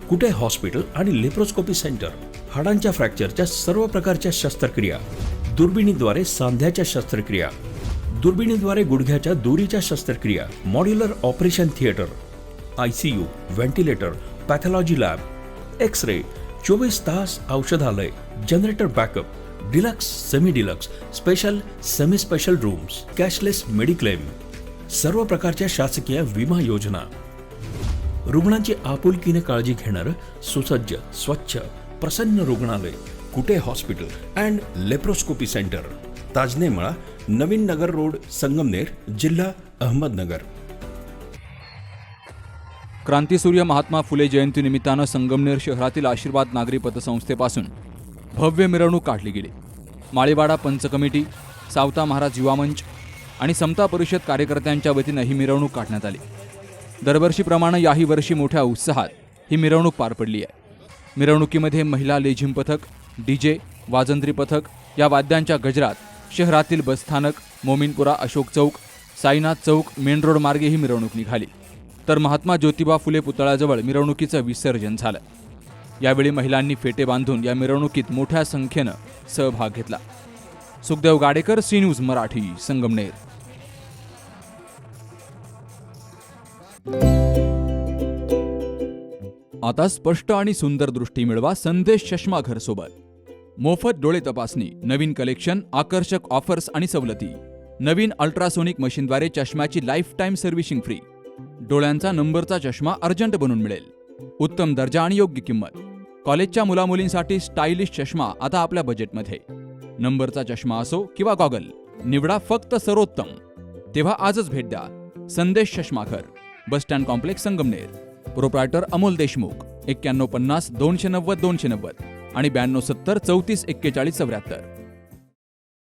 कुटे hospital आणि laparoscopy centre, हाडांच्या फ्रॅक्चरच्या सर्व प्रकारच्या शस्त्रक्रिया, दुर्बिणीद्वारे सांध्याच्या शस्त्रक्रिया, दुर्बिणीद्वारे गुडघ्याच्या दोरीच्या शस्त्रक्रिया, modular operation theatre, ICU, ventilator, pathology lab, x-ray, 24 तास औषधालय, generator backup, deluxe, semi deluxe, special, semi special rooms, cashless mediclaim, सर्व प्रकारच्या शासकीय विमा योजना, रुग्णांची आपुलकीने काळजी घेणारं सुसज्ज, स्वच्छ, प्रसन्न रुग्णालय, Kute hospital and laparoscopy centre, Tajne Mala, Navin Nagar road, Sangamner, जिल्हा अहमदनगर. क्रांतीसूर्य महात्मा फुले जयंतीनिमित्तानं संगमनेर शहरातील आशीर्वाद नागरी पतसंस्थेपासून भव्य मिरवणूक काढली गेली. माळीवाडा पंच कमिटी, सावता महाराज युवा मंच आणि समता परिषद कार्यकर्त्यांच्या वतीनं ही मिरवणूक काढण्यात आली. दरवर्षीप्रमाणे याही वर्षी मोठ्या उत्साहात ही मिरवणूक पार पडली आहे. मिरवणुकीमध्ये महिला लेझिम पथक, DJ, वाजंत्री पथक या वाद्यांच्या गजरात शहरातील बसस्थानक, मोमीनपुरा, अशोक चौक, साईनाथ चौक, मेन रोड मार्गे ही मिरवणूक निघाली. तर महात्मा ज्योतिबा फुले पुतळ्याजवळ मिरवणुकीचं विसर्जन झालं. यावेळी महिलांनी फेटे बांधून या मिरवणुकीत मोठ्या संख्येनं सहभाग घेतला. Sukhdev Gadekar, C News Marathi, Sangamner. आता स्पष्ट आणि सुंदर दृष्टी मिळवा संदेश चष्मा घर सोबत. मोफत डोळे तपासणी, नवीन कलेक्शन, आकर्षक ऑफर्स आणि सवलती. नवीन अल्ट्रासोनिक मशीनद्वारे चष्म्याची लाईफ टाईम सर्व्हिसिंग फ्री. डोळ्यांचा नंबरचा चष्मा अर्जंट बनून मिळेल. उत्तम दर्जा आणि योग्य किंमत. कॉलेजच्या मुलामुलींसाठी स्टायलिश चष्मा आता आपल्या बजेटमध्ये. नंबरचा चष्मा असो किंवा गॉगल, निवडा फक्त सर्वोत्तम. तेव्हा आजच भेट द्या Sandesh Chashmaghar, bus stand complex, Sangamner. Proprietor Amol Deshmukh. 9150 290 290 आणि 9270 34 41 74.